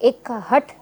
61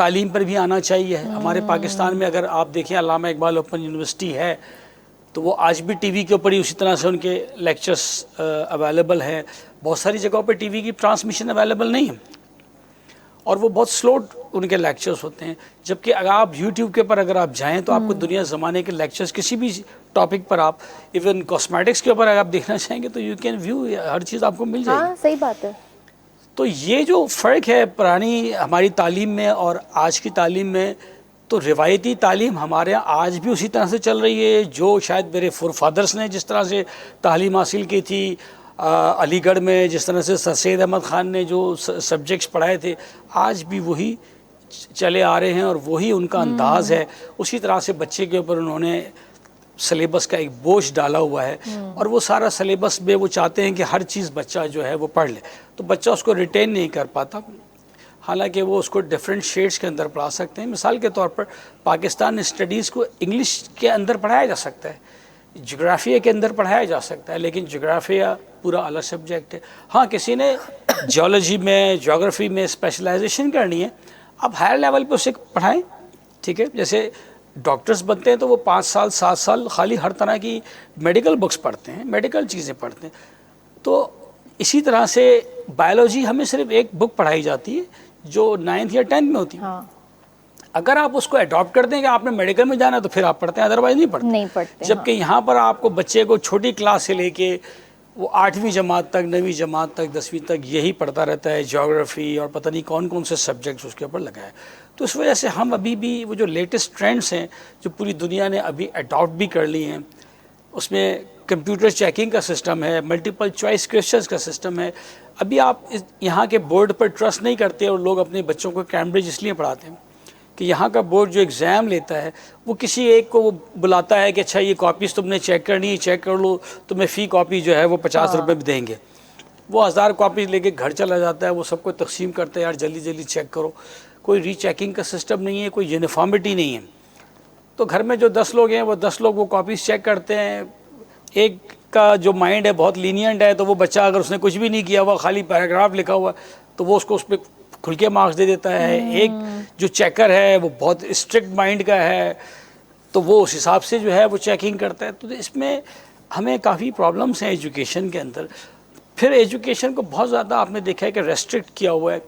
تعلیم پر بھی آنا چاہیے. ہمارے پاکستان میں اگر آپ دیکھیں علامہ اقبال اوپن یونیورسٹی ہے تو وہ آج بھی ٹی وی کے اوپر ہی اسی طرح سے ان کے لیکچرز اویلیبل ہیں. بہت ساری جگہوں پہ ٹی وی کی ٹرانسمیشن اویلیبل نہیں ہے اور وہ بہت سلو ان کے لیکچرز ہوتے ہیں. جبکہ اگر آپ یوٹیوب کے اوپر اگر آپ جائیں تو آپ کو دنیا زمانے کے لیکچرز کسی بھی ٹاپک پر آپ ایون کاسمیٹکس کے اوپر اگر آپ دیکھنا چاہیں گے تو یو کین ویو ہر چیز آپ کو مل جائے گی. ہاں صحیح بات ہے. تو یہ جو فرق ہے پرانی ہماری تعلیم میں اور آج کی تعلیم میں، تو روایتی تعلیم ہمارے یہاں آج بھی اسی طرح سے چل رہی ہے. جو شاید میرے فور فادرس نے جس طرح سے تعلیم حاصل کی تھی علی گڑھ میں، جس طرح سے سر سید احمد خان نے جو سبجیکٹس پڑھائے تھے، آج بھی وہی چلے آ رہے ہیں اور وہی ان کا انداز ہے. اسی طرح سے بچے کے اوپر انہوں نے سلیبس کا ایک بوجھ ڈالا ہوا ہے اور وہ سارا سلیبس میں وہ چاہتے ہیں کہ ہر چیز بچہ جو ہے وہ پڑھ لے، تو بچہ اس کو ریٹین نہیں کر پاتا. حالانکہ وہ اس کو ڈفرینٹ شیڈز کے اندر پڑھا سکتے ہیں. مثال کے طور پر پاکستان اسٹڈیز کو انگلش کے اندر پڑھایا جا سکتا ہے، جغرافیہ کے اندر پڑھایا جا سکتا ہے، لیکن جغرافیہ پورا الگ سبجیکٹ ہے. ہاں کسی نے جیولوجی میں جغرافی میں اسپیشلائزیشن کرنی ہے، اب ہائر لیول پہ اسے پڑھائیں. ٹھیک ہے، جیسے ڈاکٹرز بنتے ہیں تو وہ 5 سال 7 سال خالی ہر طرح کی میڈیکل بکس پڑھتے ہیں، میڈیکل چیزیں پڑھتے ہیں. تو اسی طرح سے بایولوجی ہمیں صرف ایک بک پڑھائی جاتی ہے جو 9th یا 10th میں ہوتی ہے. اگر آپ اس کو اڈاپٹ کر دیں کہ آپ نے میڈیکل میں جانا ہے تو پھر آپ پڑھتے ہیں، ادروائز نہیں پڑھتے. جبکہ یہاں پر آپ کو بچے کو چھوٹی کلاس سے لے کے وہ 8ویں جماعت تک، 9ویں جماعت تک، 10ویں تک یہی پڑھتا رہتا ہے، جیوگرافی اور پتہ نہیں کون کون سے سبجیکٹس اس کے اوپر لگائے. تو اس وجہ سے ہم ابھی بھی وہ جو لیٹسٹ ٹرینڈس ہیں جو پوری دنیا نے ابھی اڈاپٹ بھی کر لی ہیں، اس میں کمپیوٹر چیکنگ کا سسٹم ہے، ملٹیپل چوائس کویشچنز کا سسٹم ہے. ابھی آپ یہاں کے بورڈ پر ٹرسٹ نہیں کرتے اور لوگ اپنے بچوں کو کیمبرج اس لیے پڑھاتے ہیں کہ یہاں کا بورڈ جو ایگزام لیتا ہے وہ کسی ایک کو وہ بلاتا ہے کہ اچھا یہ کاپیز تم نے چیک کرنی ہے، چیک کر لو، تمہیں فی کاپی جو ہے وہ 50 روپے بھی دیں گے. وہ 1000 کاپیز لے کے گھر چلا جاتا ہے، وہ سب کو تقسیم کرتا ہے، یار جلدی جلدی چیک کرو. کوئی ری چیکنگ کا سسٹم نہیں ہے، کوئی یونیفارمٹی نہیں ہے. تو گھر میں جو 10 لوگ ہیں وہ 10 لوگ وہ کاپیز چیک کرتے ہیں. ایک کا جو مائنڈ ہے بہت لینینٹ ہے، تو وہ بچہ اگر اس نے کچھ بھی نہیں کیا ہوا، خالی پیراگراف لکھا ہوا تو وہ اس کو اس پہ کھل کے مارکس دے دیتا ہے. ایک جو چیکر ہے وہ بہت اسٹرکٹ مائنڈ کا ہے تو وہ اس حساب سے جو ہے وہ چیکنگ کرتا ہے. تو اس میں ہمیں کافی پرابلمس ہیں ایجوکیشن کے اندر. پھر ایجوکیشن کو بہت زیادہ آپ نے دیکھا ہے کہ ریسٹرکٹ کیا ہوا ہے.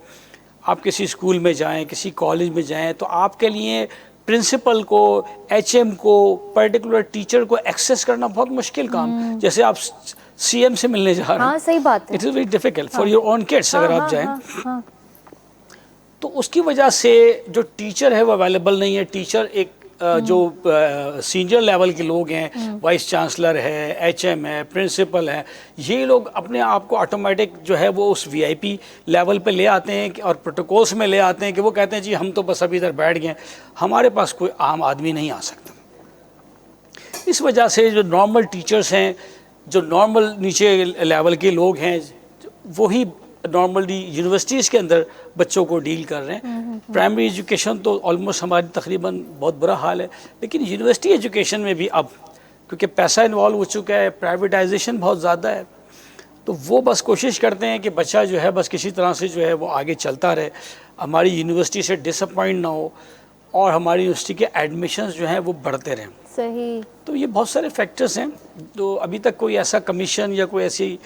آپ کسی اسکول میں جائیں، کسی کالج میں جائیں تو آپ کے لیے پرنسپل کو، ایچ ایم کو، پرٹیکولر ٹیچر کو ایکسیس کرنا بہت مشکل کام. جیسے آپ سی ایم سے ملنے جا رہے ہیں، ہاں صحیح بات ہے، it is very difficult for your own kids. اگر آپ جائیں تو اس کی وجہ سے جو ٹیچر ہے وہ اویلیبل نہیں ہے. ٹیچر ایک جو سینئر لیول کے لوگ ہیں، وائس چانسلر ہے، ایچ ایم ہے، پرنسپل ہے، یہ لوگ اپنے آپ کو آٹومیٹک جو ہے وہ اس وی آئی پی لیول پہ لے آتے ہیں اور پروٹوکولس میں لے آتے ہیں کہ وہ کہتے ہیں جی ہم تو بس ابھی ادھر بیٹھ گئے، ہمارے پاس کوئی عام آدمی نہیں آ سکتا. اس وجہ سے جو نارمل ٹیچرز ہیں، جو نارمل نیچے لیول کے لوگ ہیں، وہی نارملی یونیورسٹیز کے اندر بچوں کو ڈیل کر رہے ہیں. پرائمری ایجوکیشن تو آلموسٹ ہماری تقریباً بہت برا حال ہے، لیکن یونیورسٹی ایجوکیشن میں بھی اب کیونکہ پیسہ انوالو ہو چکا ہے، پرائیویٹائزیشن بہت زیادہ ہے، تو وہ بس کوشش کرتے ہیں کہ بچہ جو ہے بس کسی طرح سے جو ہے وہ آگے چلتا رہے، ہماری یونیورسٹی سے ڈس اپوائنٹ نہ ہو اور ہماری یونیورسٹی کے ایڈمیشنز جو ہیں وہ بڑھتے رہیں. صحیح. تو یہ بہت سارے فیکٹرز ہیں. تو ابھی تک کوئی ایسا کمیشن یا کوئی ایسی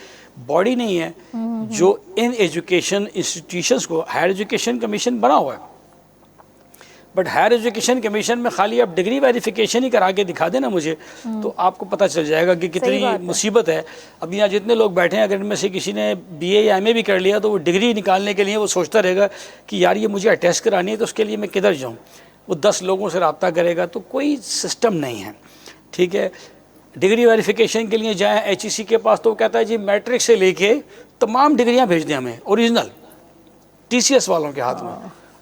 باڈی نہیں ہے جو ان ایجوکیشن انسٹیٹیوشنز کو، ہائر ایجوکیشن کمیشن بنا ہوا ہے، بٹ ہائر ایجوکیشن کمیشن میں خالی آپ ڈگری ویریفیکیشن ہی کرا کے دکھا دینا مجھے تو آپ کو پتہ چل جائے گا کہ کتنی مصیبت ہے. اب یہاں جتنے لوگ بیٹھے ہیں اگر ان میں سے کسی نے بی اے یا ایم اے بھی کر لیا تو وہ ڈگری نکالنے کے لیے وہ سوچتا رہے گا کہ یار یہ مجھے اٹیسٹ کرانی ہے تو اس کے لیے میں کدھر جاؤں. وہ 10 لوگوں سے رابطہ کرے گا، تو کوئی سسٹم نہیں ہے. ٹھیک ہے، ڈگری ویریفیکیشن کے لیے جائیں ایچ ای سی کے پاس تو وہ کہتا ہے جی میٹرک سے لے کے تمام ڈگریاں بھیج دیں ہمیں اوریجنل، ٹی سی ایس والوں کے ہاتھ میں.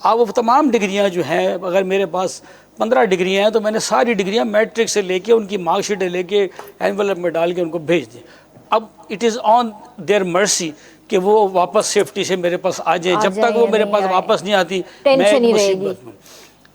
آپ وہ تمام ڈگریاں جو ہیں، اگر میرے پاس 15 ڈگریاں ہیں تو میں نے ساری ڈگریاں میٹرک سے لے کے ان کی مارک شیٹیں لے کے اینولپ میں ڈال کے ان کو بھیج دیں. اب اٹ از آن دیئر مرسی کہ وہ واپس سیفٹی سے میرے پاس آ جائیں. جب تک وہ میرے پاس واپس نہیں آتی میں ایک مصیبت میں.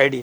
ID.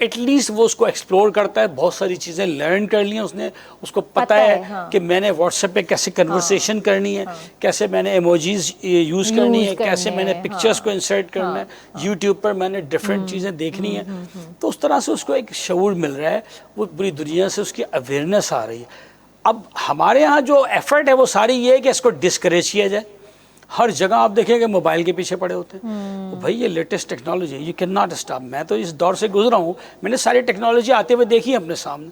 ایٹ لیسٹ وہ اس کو ایکسپلور کرتا ہے, بہت ساری چیزیں لرن کر لی ہیں اس نے, اس کو پتہ ہے کہ میں نے واٹس ایپ پہ کیسے کنورسیشن کرنی ہے, کیسے میں نے ایموجیز یوز کرنی ہے, کیسے میں نے پکچرز کو انسرٹ کرنا ہے, یوٹیوب پر میں نے ڈفرینٹ چیزیں دیکھنی ہیں. تو اس طرح سے اس کو ایک شعور مل رہا ہے, وہ پوری دنیا سے اس کی اویئرنیس آ رہی ہے. اب ہمارے ہاں جو ایفرٹ ہے وہ ساری یہ ہے کہ اس کو ڈسکریج کیا جائے. ہر جگہ آپ دیکھیں کہ موبائل کے پیچھے پڑے ہوتے ہیں. بھائی یہ لیٹسٹ ٹیکنالوجی ہے, یو کین ناٹ اسٹاپ. میں تو اس دور سے گزرا ہوں, میں نے ساری ٹیکنالوجی آتے ہوئے دیکھی اپنے سامنے.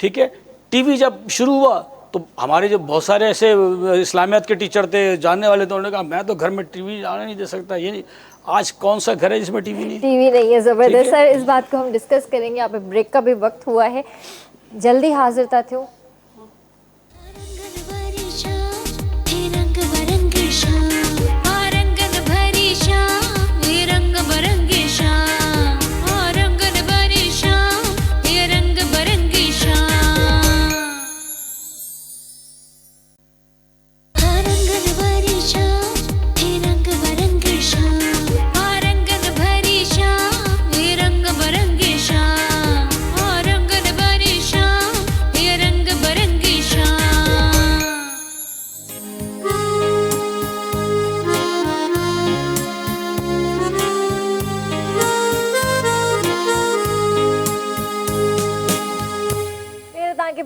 ٹھیک ہے, ٹی وی جب شروع ہوا تو ہمارے جو بہت سارے ایسے اسلامیات کے ٹیچر تھے, جاننے والے تھے, انہوں نے کہا میں تو گھر میں ٹی وی آنے نہیں دے سکتا. یہ نہیں, آج کون سا گھر ہے جس میں ٹی وی نہیں؟ ٹی وی نہیں ہے. زبردست سر, اس بات کو ہم ڈسکس کریں گے. یہاں پہ بریک کا بھی وقت ہوا ہے, جلدی حاضر تھا تھو.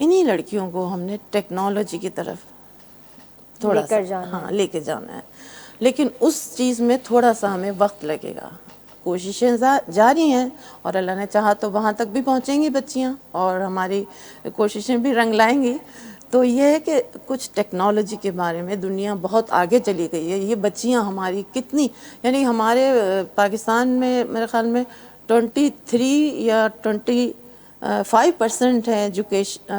انہی لڑکیوں کو ہم نے ٹیکنالوجی کی طرف تھوڑا لے کر سا جانا ہاں لے کے جانا ہے، لیکن اس چیز میں تھوڑا سا ہمیں وقت لگے گا. کوششیں جاری ہیں اور اللہ نے چاہا تو وہاں تک بھی پہنچیں گی بچیاں اور ہماری کوششیں بھی رنگ لائیں گی. تو یہ ہے کہ کچھ ٹیکنالوجی کے بارے میں دنیا بہت آگے چلی گئی ہے. یہ بچیاں ہماری کتنی، یعنی ہمارے پاکستان میں میرے خیال میں 23 یا 25% ہے ایجوکیشن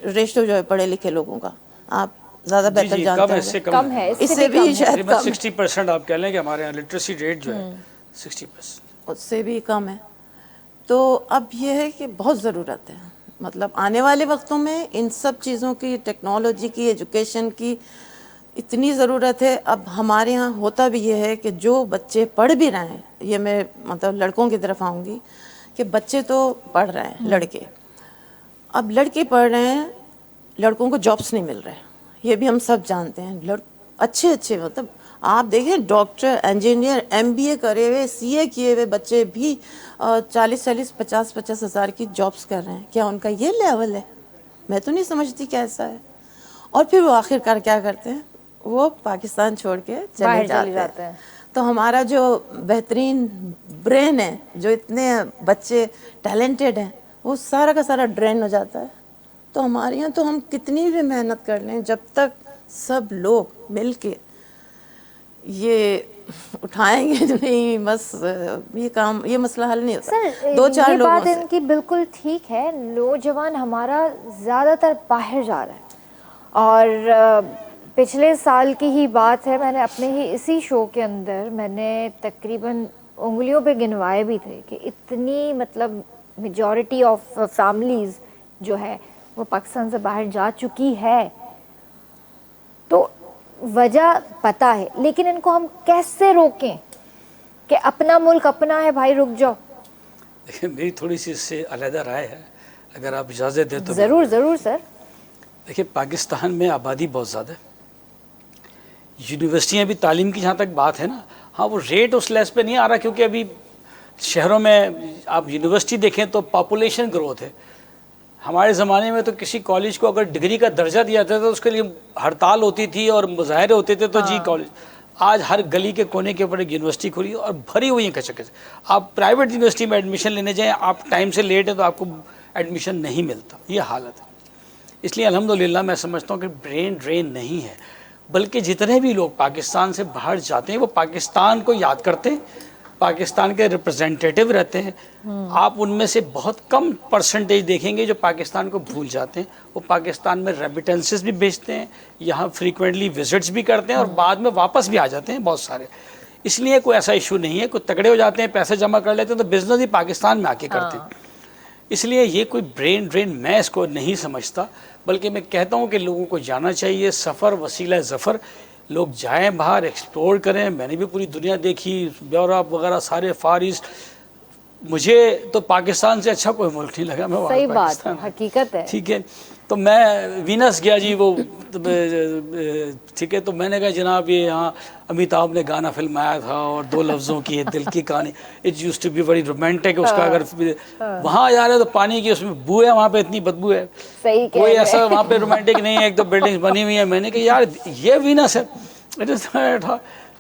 ریشو جو ہے پڑھے لکھے لوگوں کا. آپ زیادہ جی بہتر جی جانتے کم ہے، ہوں اس گے. سے کم ہے، اس سے سے بھی بھی کم ہے. شاید تقریباً کم 60% آپ کہہ لیں کہ ہمارے یہاں لٹریسی ریٹ جو ہے 60%. اس سے بھی کم ہے. تو اب یہ ہے کہ بہت ضرورت ہے، مطلب آنے والے وقتوں میں ان سب چیزوں کی، ٹیکنالوجی کی، ایجوکیشن کی اتنی ضرورت ہے. اب ہمارے ہاں ہوتا بھی یہ ہے کہ جو بچے پڑھ بھی رہے ہیں، یہ میں مطلب لڑکوں کی طرف آؤں گی کہ بچے تو پڑھ رہے ہیں لڑکے، اب لڑکے پڑھ رہے ہیں، لڑکوں کو جابس نہیں مل رہے، یہ بھی ہم سب جانتے ہیں. اچھے مطلب آپ دیکھیں ڈاکٹر، انجینئر، MBA کرے ہوئے، CA کیے ہوئے بچے بھی 40 50 ہزار کی جابس کر رہے ہیں. کیا ان کا یہ لیول ہے؟ میں تو نہیں سمجھتی کیسا ہے. اور پھر وہ آخر کار کیا کرتے ہیں؟ وہ پاکستان چھوڑ کے چلے باہر چلے جاتے ہیں. جاتے ہیں. تو ہمارا جو بہترین برین ہے، جو اتنے بچے ٹیلنٹڈ ہیں، وہ سارا کا سارا ڈرین ہو جاتا ہے. تو ہمارے یہاں تو ہم کتنی بھی محنت کر لیں، جب تک سب لوگ مل کے یہ اٹھائیں گے نہیں، بس یہ کام، یہ مسئلہ حل نہیں ہوتا. سر 2-4 یہ لوگوں بات سے. ان کی بالکل ٹھیک ہے، نوجوان ہمارا زیادہ تر باہر جا رہا ہے. اور پچھلے سال کی ہی بات ہے، میں نے اپنے ہی اسی شو کے اندر میں نے تقریباً انگلیوں پہ گنوائے بھی تھے کہ اتنی مطلب میجورٹی آف فیملیز جو ہے وہ پاکستان سے باہر جا چکی ہے. تو وجہ پتہ ہے، لیکن ان کو ہم کیسے روکیں کہ اپنا ملک اپنا ہے بھائی، رک جاؤ. دیکھیں میری تھوڑی سی اس سے علیحدہ رائے ہے، اگر آپ اجازت دیں تو میں ضرور ضرور سر. دیکھیں پاکستان میں آبادی بہت زیادہ ہے، یونیورسٹیاں بھی، تعلیم کی جہاں تک بات ہے نا، ہاں وہ ریٹ اس لیس پہ نہیں آ رہا، کیونکہ ابھی شہروں میں آپ یونیورسٹی دیکھیں تو پاپولیشن گروتھ ہے. ہمارے زمانے میں تو کسی کالج کو اگر ڈگری کا درجہ دیا جاتا تو اس کے لیے ہڑتال ہوتی تھی اور مظاہرے ہوتے تھے. تو جی کالج، آج ہر گلی کے کونے کے اوپر ایک یونیورسٹی کھلی اور بھری ہوئی ہیں کچے کچے. آپ پرائیویٹ یونیورسٹی میں ایڈمیشن لینے جائیں، آپ ٹائم سے لیٹ ہیں تو آپ کو ایڈمیشن نہیں ملتا. یہ حالت ہے. اس لیے الحمدللہ میں سمجھتا ہوں کہ برین ڈرین نہیں ہے، بلکہ جتنے بھی لوگ پاکستان سے باہر جاتے ہیں وہ پاکستان کو یاد کرتے ہیں، پاکستان کے ریپرزینٹیٹیو رہتے ہیں. آپ ان میں سے بہت کم پرسنٹیج دیکھیں گے جو پاکستان کو بھول جاتے ہیں. وہ پاکستان میں ریمیٹنسز بھی بھیجتے ہیں، یہاں فریکوینٹلی وزٹس بھی کرتے ہیں اور بعد میں واپس بھی آ جاتے ہیں بہت سارے. اس لیے کوئی ایسا ایشو نہیں ہے. کوئی تگڑے ہو جاتے ہیں، پیسے جمع کر لیتے ہیں تو بزنس ہی پاکستان میں آ کے کرتے ہیں. اس لیے یہ کوئی برین ڈرین میں اس کو نہیں سمجھتا، بلکہ میں کہتا ہوں کہ لوگوں کو جانا چاہیے. سفر وسیلہ ظفر، لوگ جائیں باہر، ایکسپلور کریں. میں نے بھی پوری دنیا دیکھی، یورپ وغیرہ سارے فار ایسٹ. مجھے تو پاکستان سے اچھا کوئی ملک نہیں لگا. میں وہاں صحیح بات ہے، پاکستان، حقیقت ہے. ٹھیک ہے. تو میں وینس گیا جی، وہ ٹھیک ہے. تو میں نے کہا جناب یہ یہاں امیتابھ نے گانا فلمایا تھا اور 2 لفظوں کی دل کی کہانی، it used to be very romantic. اس کا اگر وہاں جا رہے تو پانی کی اس میں بو ہے، وہاں پہ اتنی بدبو ہے. صحیح کہہ کوئی رہے ایسا ہیں. وہاں پہ رومانٹک نہیں ہے. ایک دو بلڈنگز بنی ہوئی ہیں. میں نے کہا یار یہ وینس ہے.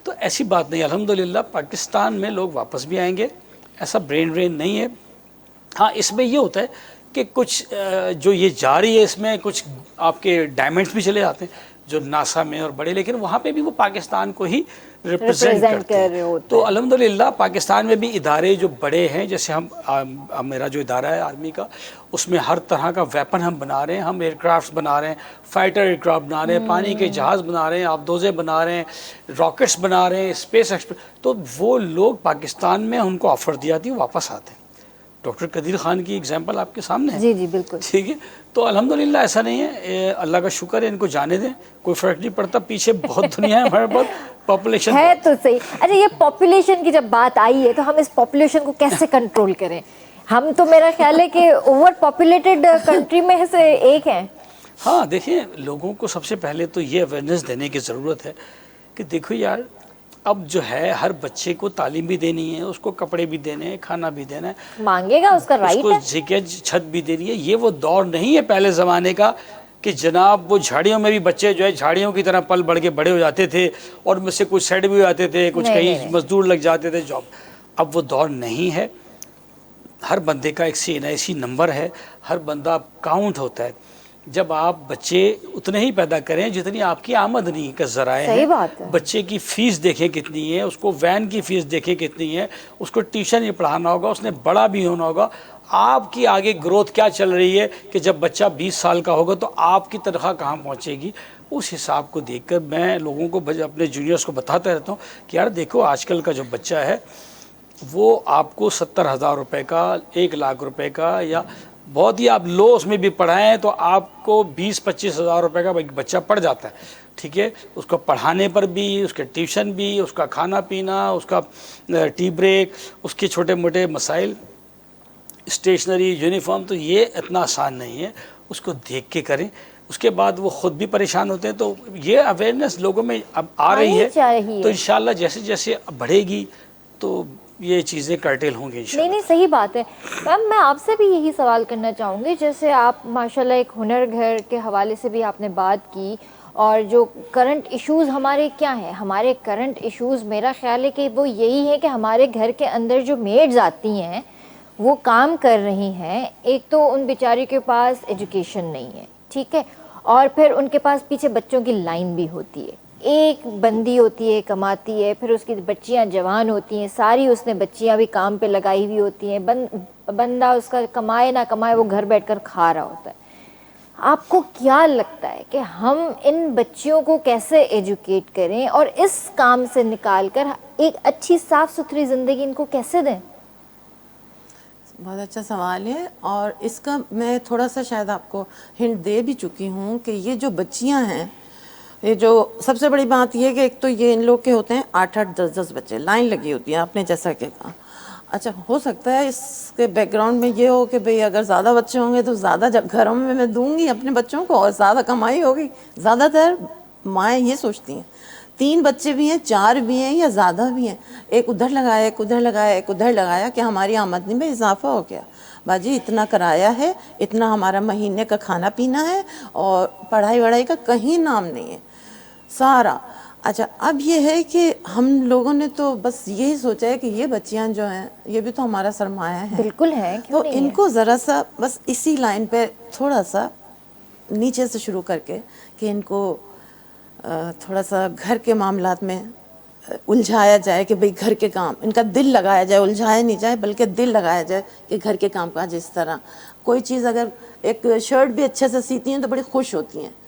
تو ایسی بات نہیں. الحمدللہ پاکستان میں لوگ واپس بھی آئیں گے، ایسا برین ڈرین نہیں ہے. ہاں اس میں یہ ہوتا ہے کہ کچھ جو یہ جاری ہے، اس میں کچھ آپ کے ڈائمنڈس بھی چلے جاتے ہیں جو ناسا میں اور بڑے، لیکن وہاں پہ بھی وہ پاکستان کو ہی ریپرزینٹ ریپرزینٹ کرتے کر ہیں. رہے ہوتے تو ہیں. الحمدللہ پاکستان میں بھی ادارے جو بڑے ہیں، جیسے میرا جو ادارہ ہے آرمی کا، اس میں ہر طرح کا ویپن ہم بنا رہے ہیں. ہم ایئر کرافٹس بنا رہے ہیں، فائٹر ایئر کرافٹ بنا رہے ہیں، پانی کے جہاز بنا رہے ہیں، آبدوزیں بنا رہے ہیں، راکٹس بنا رہے ہیں، اسپیس تو وہ لوگ پاکستان میں ان کو آفر دی جاتی ہے، واپس آتے ہیں. ڈاکٹر قدیر خان کی اگزامپل آپ کے سامنے ہے. جی جی بالکل. ٹھیک ہے. تو الحمدللہ ایسا نہیں ہے. اللہ کا شکر ہے، ان کو جانے دیں، کوئی فرق نہیں پڑتا. پیچھے بہت دنیا ہے ہمارے پاس، پاپولیشن ہے بہت تو صحیح. اچھا یہ پاپولیشن کی جب بات آئی ہے تو ہم اس پاپولیشن کو کیسے کنٹرول کریں؟ ہم تو میرا خیال ہے کہ اوور پاپولیٹڈ کنٹری میں سے ایک ہیں. ہاں دیکھیں، لوگوں کو سب سے پہلے تو یہ اویئرنیس دینے کی ضرورت ہے کہ دیکھو یار، اب جو ہے ہر بچے کو تعلیم بھی دینی ہے, اس کو کپڑے بھی دینے ہیں, کھانا بھی دینا ہے, مانگے گا, اس کا اس رائٹ کو ہے. چھت بھی دینی ہے. یہ وہ دور نہیں ہے پہلے زمانے کا کہ جناب وہ جھاڑیوں میں بھی بچے جو ہے جھاڑیوں کی طرح پل بڑھ کے بڑے ہو جاتے تھے اور مجھ سے کچھ سیٹ بھی ہو جاتے تھے, کچھ نہیں، کہیں مزدور لگ جاتے تھے جاب. اب وہ دور نہیں ہے. ہر بندے کا ایک CNIC نمبر ہے, ہر بندہ کاؤنٹ ہوتا ہے. جب آپ بچے اتنے ہی پیدا کریں جتنی آپ کی آمدنی کا ذرائع ہیں. صحیح بات ہے. بچے کی فیس دیکھیں کتنی ہے, اس کو وین کی فیس دیکھیں کتنی ہے, اس کو ٹیوشن ہی پڑھانا ہوگا, اس نے بڑا بھی ہونا ہوگا. آپ کی آگے گروتھ کیا چل رہی ہے کہ جب بچہ 20 سال کا ہوگا تو آپ کی تنخواہ کہاں پہنچے گی. اس حساب کو دیکھ کر میں لوگوں کو اپنے جونیئرس کو بتاتا رہتا ہوں کہ یار دیکھو آج کل کا جو بچہ ہے وہ آپ کو 70,000 روپے کا, 1 لاکھ روپے کا, یا بہت ہی آپ لو اس میں بھی پڑھائیں تو آپ کو 20-25 ہزار روپے کا بچہ پڑ جاتا ہے. ٹھیک ہے, اس کو پڑھانے پر بھی, اس کے ٹیوشن بھی, اس کا کھانا پینا, اس کا ٹی بریک, اس کے چھوٹے موٹے مسائل, اسٹیشنری, یونیفارم. تو یہ اتنا آسان نہیں ہے, اس کو دیکھ کے کریں. اس کے بعد وہ خود بھی پریشان ہوتے ہیں. تو یہ اویئرنیس لوگوں میں اب آ رہی آنی ہے, چاہیے. تو انشاءاللہ جیسے جیسے بڑھے گی تو یہ چیزیں کرٹیل ہوں گی انشاءاللہ. نہیں صحیح بات ہے. میم میں آپ سے بھی یہی سوال کرنا چاہوں گی, جیسے آپ ماشاءاللہ ایک ہنر گھر کے حوالے سے بھی آپ نے بات کی, اور جو کرنٹ ایشوز ہمارے کیا ہیں, ہمارے کرنٹ ایشوز میرا خیال ہے کہ وہ یہی ہے کہ ہمارے گھر کے اندر جو میڈز آتی ہیں وہ کام کر رہی ہیں. ایک تو ان بیچاری کے پاس ایجوکیشن نہیں ہے, ٹھیک ہے, اور پھر ان کے پاس پیچھے بچوں کی لائن بھی ہوتی ہے. ایک بندی ہوتی ہے کماتی ہے, پھر اس کی بچیاں جوان ہوتی ہیں, ساری اس نے بچیاں بھی کام پہ لگائی ہوئی ہوتی ہیں, بندہ اس کا کمائے نہ کمائے وہ گھر بیٹھ کر کھا رہا ہوتا ہے. آپ کو کیا لگتا ہے کہ ہم ان بچیوں کو کیسے ایجوکیٹ کریں اور اس کام سے نکال کر ایک اچھی صاف ستھری زندگی ان کو کیسے دیں؟ بہت اچھا سوال ہے, اور اس کا میں تھوڑا سا شاید آپ کو ہنٹ دے بھی چکی ہوں کہ یہ جو بچیاں ہیں, یہ جو سب سے بڑی بات یہ کہ ایک تو یہ ان لوگ کے ہوتے ہیں 8-8 10-10 بچے, لائن لگی ہوتی ہے آپ نے جیسا کہ کہا. اچھا ہو سکتا ہے اس کے بیک گراؤنڈ میں یہ ہو کہ بھئی اگر زیادہ بچے ہوں گے تو زیادہ گھروں میں دوں گی اپنے بچوں کو اور زیادہ کمائی ہوگی. زیادہ تر مائیں یہ سوچتی ہیں 3 بچے بھی ہیں, 4 بھی ہیں یا زیادہ بھی ہیں, ایک ادھر لگایا, ایک ادھر لگایا, ایک ادھر لگایا کہ ہماری آمدنی میں اضافہ ہو گیا. باجی اتنا کرایہ ہے, اتنا ہمارا مہینے کا کھانا پینا ہے, اور پڑھائی وڑھائی کا کہیں نام نہیں ہے سارا. اچھا اب یہ ہے کہ ہم لوگوں نے تو بس یہی سوچا ہے کہ یہ بچیاں جو ہیں یہ بھی تو ہمارا سرمایہ ہے, بالکل ہے, کیوں تو نہیں ان ہے. کو ذرا سا بس اسی لائن پہ تھوڑا سا نیچے سے شروع کر کے کہ ان کو تھوڑا سا گھر کے معاملات میں الجھایا جائے کہ بھئی گھر کے کام, ان کا دل لگایا جائے, الجھایا نہیں جائے بلکہ دل لگایا جائے کہ گھر کے کام کا. جس طرح کوئی چیز اگر ایک شرٹ بھی اچھے سے سیتی ہیں تو بڑی خوش ہوتی ہیں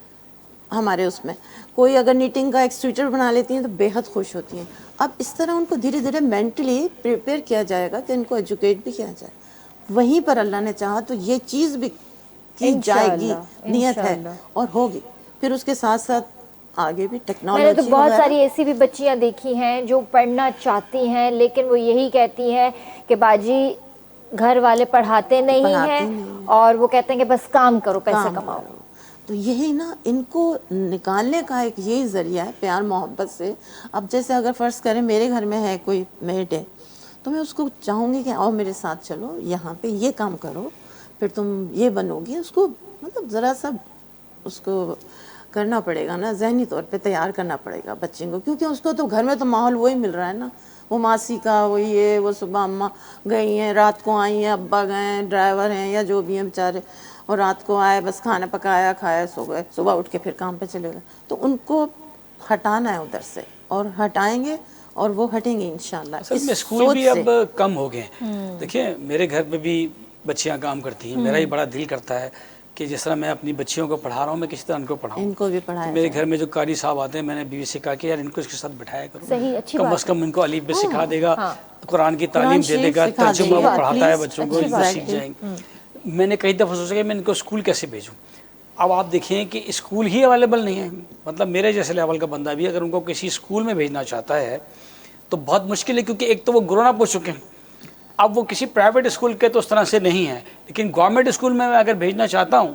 ہمارے اس میں, کوئی اگر نیٹنگ کا ایک سویٹر بنا لیتی ہیں تو بے حد خوش ہوتی ہیں. اب اس طرح ان کو دھیرے دھیرے مینٹلی پریپیئر کیا جائے گا کہ ان کو ایجوکیٹ بھی کیا جائے. وہیں پر اللہ نے چاہا تو یہ چیز بھی کی جائے گی, انشاءاللہ نیت ہے انشاءاللہ. اور ہوگی. پھر اس کے ساتھ ساتھ آگے بھی میں نے تو ٹیکنالوجی بہت وغیرہ. ساری ایسی بھی بچیاں دیکھی ہیں جو پڑھنا چاہتی ہیں لیکن وہ یہی کہتی ہیں کہ باجی گھر والے پڑھاتے نہیں ہیں, پڑھاتی نہیں, اور وہ کہتے ہیں کہ بس کام کرو, پیسے کام کماؤ. کرو. تو یہی نا ان کو نکالنے کا ایک یہی ذریعہ ہے پیار محبت سے. اب جیسے اگر فرض کریں میرے گھر میں ہے کوئی میڈ ہے تو میں اس کو چاہوں گی کہ آؤ میرے ساتھ چلو یہاں پہ یہ کام کرو, پھر تم یہ بنو گی. اس کو مطلب ذرا سا اس کو کرنا پڑے گا نا, ذہنی طور پہ تیار کرنا پڑے گا بچے کو, کیونکہ اس کو تو گھر میں تو ماحول وہی مل رہا ہے نا, وہ ماسی کا, وہ یہ, وہ صبح اماں گئی ہیں, رات کو آئی ہیں, ابا گئے ہیں, ڈرائیور ہیں یا جو بھی ہیں بیچارے, اور رات کو آئے بس کھانا پکایا, کھایا, سو گئے, صبح اٹھ کے پھر کام پہ چلے گئے. تو ان کو ہٹانا ہے ادھر سے, اور ہٹائیں گے اور وہ ہٹیں گے انشاءاللہ. اصل اس میں اسکول سوچ بھی سے اب کم ہو گئے ہیں. دیکھیں میرے گھر میں بھی بچیاں کام کرتی ہیں, میرا ہی بڑا دل کرتا ہے کہ جس طرح میں اپنی بچیوں کو پڑھا رہا ہوں میں کسی طرح ان کو پڑھاؤں. ان کو بھی تو پڑھایا میرے جائے. گھر میں جو قاری صاحب آتے ہیں میں نے بیوی سے کہا کہ یار ان کو اس کے ساتھ بٹھایا کرو, صحیح, اچھی کم از بات ہے. کم ان کو الف ب سکھا دے گا, ہاں, قرآن کی قرآن تعلیم دے دے شریف گا, سکھا ترجمہ دیں وہ گے پڑھاتا ہے پلیز. بچوں کو, اچھی ان کو بات سیکھ ہے. جائیں گے. میں نے کئی دفعہ سوچا کہ میں ان کو اسکول کیسے بھیجوں. اب آپ دیکھیں کہ اسکول ہی اویلیبل نہیں ہے, مطلب میرے جیسے لیول کا بندہ بھی اگر ان کو کسی اسکول میں بھیجنا چاہتا ہے تو بہت مشکل ہے, کیونکہ ایک تو وہ گرونا ہو چکے ہیں. اب وہ کسی پرائیویٹ اسکول کے تو اس طرح سے نہیں ہیں, لیکن گورنمنٹ اسکول میں اگر بھیجنا چاہتا ہوں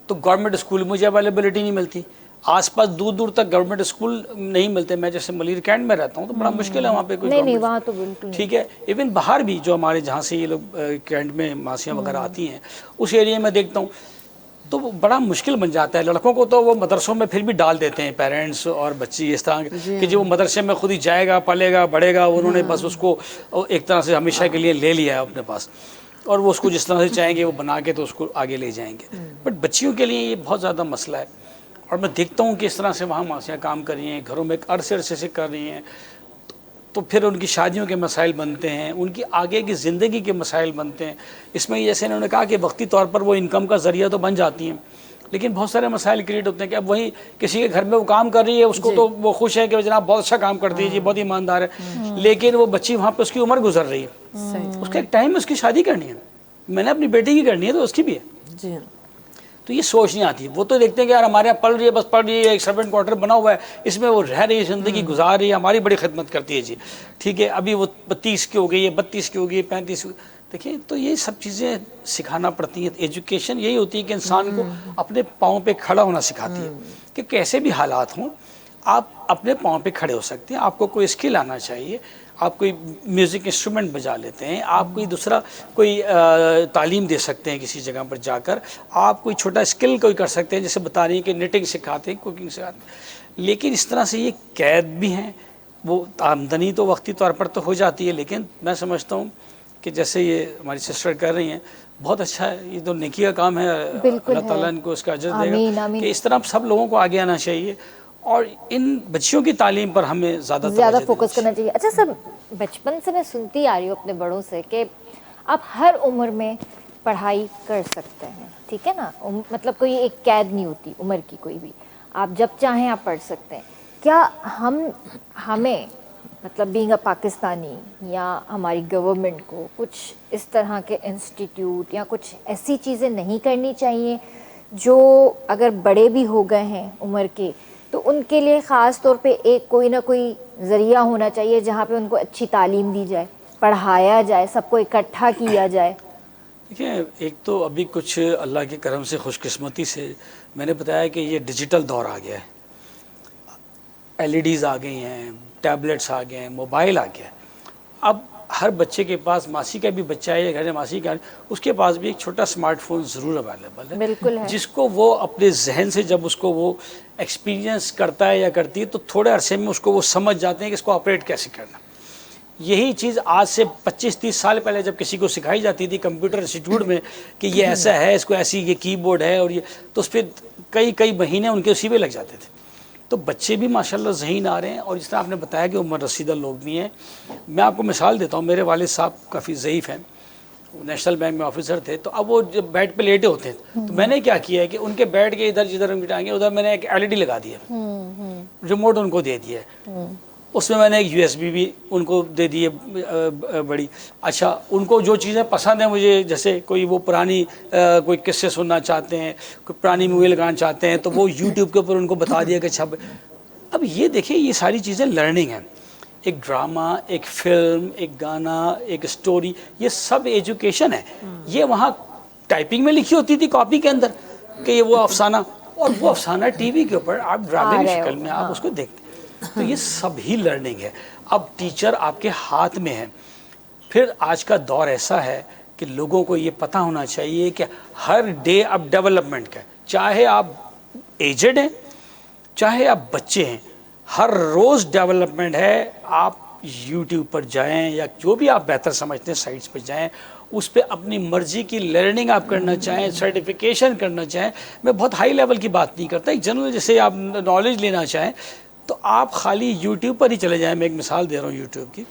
تو گورنمنٹ اسکول مجھے اویلیبلٹی نہیں ملتی. آس پاس دور دور تک گورنمنٹ اسکول نہیں ملتے. میں جیسے ملیر کینٹ میں رہتا ہوں تو بڑا مشکل ہے وہاں پہ کوئی نہیں وہاں تو بالکل ٹھیک ہے. ایون باہر بھی جو ہمارے جہاں سے یہ لوگ کینٹ میں ماسیاں وغیرہ آتی ہیں اس ایریے میں دیکھتا ہوں تو وہ بڑا مشکل بن جاتا ہے. لڑکوں کو تو وہ مدرسوں میں پھر بھی ڈال دیتے ہیں پیرنٹس اور بچی اس طرح کہ جو وہ مدرسے میں خود ہی جائے گا پلے گا بڑھے گا, انہوں نے بس اس کو ایک طرح سے ہمیشہ کے لیے لے لیا ہے اپنے پاس اور وہ اس کو جس طرح سے چاہیں گے وہ بنا کے تو اس کو آگے لے جائیں گے. بٹ بچیوں کے لیے یہ بہت زیادہ مسئلہ ہے اور میں دیکھتا ہوں کہ اس طرح سے وہاں ماسیاں کام کر رہی ہیں, گھروں میں عرصے سے کر رہی ہیں, تو پھر ان کی شادیوں کے مسائل بنتے ہیں, ان کی آگے کی زندگی کے مسائل بنتے ہیں. اس میں جیسے انہوں نے کہا کہ وقتی طور پر وہ انکم کا ذریعہ تو بن جاتی ہیں لیکن بہت سارے مسائل کریٹ ہوتے ہیں کہ اب وہی کسی کے گھر میں وہ کام کر رہی ہے, اس کو تو وہ خوش ہے کہ جناب بہت اچھا کام کرتی ہے جی, بہت ایماندار ہے, لیکن وہ بچی وہاں پہ اس کی عمر گزر رہی ہے, اس کا ایک ٹائم ہے اس کی شادی کرنی ہے, میں نے اپنی بیٹی کی کرنی ہے تو اس کی بھی ہے. جی تو یہ سوچ نہیں آتی. وہ تو دیکھتے ہیں کہ یار ہمارے یہاں پڑھ رہی ہے, بس پڑھ رہی ہے, ایک سرونٹ کوارٹر بنا ہوا ہے, اس میں وہ رہ رہی ہے, زندگی گزار رہی ہے, ہماری بڑی خدمت کرتی ہے جی, ٹھیک ہے. ابھی وہ 32 کی ہو گئی ہے, 32 کی ہو گئی ہے, 35 کی. دیکھیں تو یہ سب چیزیں سکھانا پڑتی ہیں. ایجوکیشن یہی ہوتی ہے کہ انسان کو اپنے پاؤں پہ کھڑا ہونا سکھاتی ہے کہ کیسے بھی حالات ہوں آپ اپنے پاؤں پہ کھڑے ہو سکتے ہیں. آپ کو کوئی اسکل آنا چاہیے, آپ کوئی میوزک انسٹرومنٹ بجا لیتے ہیں, آپ کوئی دوسرا کوئی تعلیم دے سکتے ہیں کسی جگہ پر جا کر, آپ کوئی چھوٹا اسکل کوئی کر سکتے ہیں, جیسے بتا رہی ہیں کہ نیٹنگ سکھاتے ہیں, کوکنگ سکھاتے ہیں. لیکن اس طرح سے یہ قید بھی ہیں. وہ آمدنی تو وقتی طور پر تو ہو جاتی ہے لیکن میں سمجھتا ہوں کہ جیسے یہ ہماری سسٹر کر رہی ہیں بہت اچھا ہے, یہ تو نیکی کا کام ہے, اللہ تعالیٰ ان کو اس کا اجر دے گا. کہ اس طرح سب لوگوں کو آگے آنا چاہیے اور ان بچیوں کی تعلیم پر ہمیں زیادہ فوکس کرنا چاہیے. اچھا سر, بچپن سے میں سنتی آ رہی ہوں اپنے بڑوں سے کہ آپ ہر عمر میں پڑھائی کر سکتے ہیں, ٹھیک ہے نا, مطلب کوئی ایک قید نہیں ہوتی عمر کی کوئی بھی, آپ جب چاہیں آپ پڑھ سکتے ہیں. کیا ہمیں مطلب بینگ اے پاکستانی یا ہماری گورنمنٹ کو کچھ اس طرح کے انسٹیٹیوٹ یا کچھ ایسی چیزیں نہیں کرنی چاہیے جو اگر بڑے بھی ہو گئے ہیں عمر کے تو ان کے لیے خاص طور پہ ایک کوئی نہ کوئی ذریعہ ہونا چاہیے جہاں پہ ان کو اچھی تعلیم دی جائے, پڑھایا جائے, سب کو اکٹھا کیا جائے؟ دیکھیں ایک تو ابھی کچھ اللہ کے کرم سے خوش قسمتی سے میں نے بتایا کہ یہ ڈیجیٹل دور آ گیا ہے, LEDs آ گئی ہیں, ٹیبلیٹس آ گئے ہیں, موبائل آ گیا ہے. اب ہر بچے کے پاس, ماسی کا بھی بچہ ہے, گھر ماسی کا, اس کے پاس بھی ایک چھوٹا اسمارٹ فون ضرور اویلیبل ہے, بالکل ہے, جس کو وہ اپنے ذہن سے جب اس کو وہ ایکسپیرینس کرتا ہے یا کرتی ہے تو تھوڑے عرصے میں اس کو وہ سمجھ جاتے ہیں کہ اس کو آپریٹ کیسے کرنا. یہی چیز آج سے 25-30 سال پہلے جب کسی کو سکھائی جاتی تھی کمپیوٹر انسٹیٹیوٹ میں کہ یہ ایسا ہے, اس کو ایسی یہ کی بورڈ ہے اور یہ, تو اس پہ کئی مہینے ان کے اسی پہ لگ جاتے تھے. تو بچے بھی ماشاءاللہ ذہین آ رہے ہیں اور جس طرح آپ نے بتایا کہ عمر رسیدہ لوگ بھی ہیں. میں آپ کو مثال دیتا ہوں, میرے والد صاحب کافی ضعیف ہیں, نیشنل بینک میں آفیسر تھے, تو اب وہ جب بیڈ پہ لیٹے ہوتے ہیں تو میں نے کیا کیا ہے کہ ان کے بیڈ کے ادھر جدھر ان ٹانگیں ادھر میں نے ایک LED لگا دیا, ریموٹ ان کو دے دیا ہے, اس میں نے ایک USB بھی ان کو دے دی ہے بڑی. اچھا ان کو جو چیزیں پسند ہیں مجھے, جیسے کوئی وہ پرانی کوئی قصے سننا چاہتے ہیں, کوئی پرانی مووی لگانا چاہتے ہیں, تو وہ YouTube کے اوپر ان کو بتا دیا کہ اچھا. اب یہ دیکھیں یہ ساری چیزیں لرننگ ہیں, ایک ڈرامہ, ایک فلم, ایک گانا, ایک اسٹوری, یہ سب ایجوکیشن ہے. یہ وہاں ٹائپنگ میں لکھی ہوتی تھی کاپی کے اندر کہ یہ وہ افسانہ, اور وہ افسانہ ٹی وی کے اوپر آپ ڈرامے کی شکل میں آپ اس کو دیکھتے ہیں. تو یہ سب ہی لرننگ ہے. اب ٹیچر آپ کے ہاتھ میں ہے. پھر آج کا دور ایسا ہے کہ لوگوں کو یہ پتہ ہونا چاہیے کہ ہر ڈے اب ڈیولپمنٹ کا ہے, چاہے آپ ایجڈ ہیں چاہے آپ بچے ہیں, ہر روز ڈیولپمنٹ ہے. آپ YouTube پر جائیں یا جو بھی آپ بہتر سمجھتے ہیں سائٹس پہ جائیں, اس پہ اپنی مرضی کی لرننگ آپ کرنا چاہیں, سرٹیفیکیشن کرنا چاہیں. میں بہت ہائی لیول کی بات نہیں کرتا, ایک جنرل جیسے آپ نالج لینا چاہیں تو آپ خالی YouTube پر ہی چلے جائیں. میں ایک مثال دے رہا ہوں YouTube کی,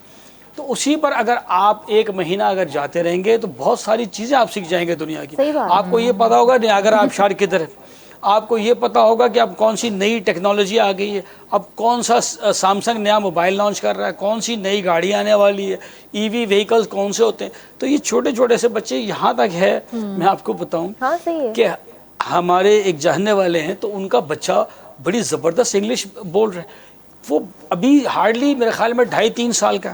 تو اسی پر اگر آپ 1 مہینہ اگر جاتے رہیں گے تو بہت ساری چیزیں آپ سیکھ جائیں گے دنیا کی. آپ کو یہ پتا ہوگا نہیں اگر آپ شار کدھر ہے, آپ کو یہ پتا ہوگا کہ اب کون سی نئی ٹیکنالوجی آ گئی ہے, اب کون سا سامسنگ نیا موبائل لانچ کر رہا ہے, کون سی نئی گاڑی آنے والی ہے, EV وہیکلز کون سے ہوتے ہیں. تو یہ چھوٹے چھوٹے سے بچے یہاں تک ہے. میں آپ کو بتاؤں کہ ہمارے ایک جاننے والے ہیں تو ان کا بچہ بڑی زبردست انگلش بول رہے ہیں, وہ ابھی ہارڈلی میرے خیال میں 2.5-3 سال کا.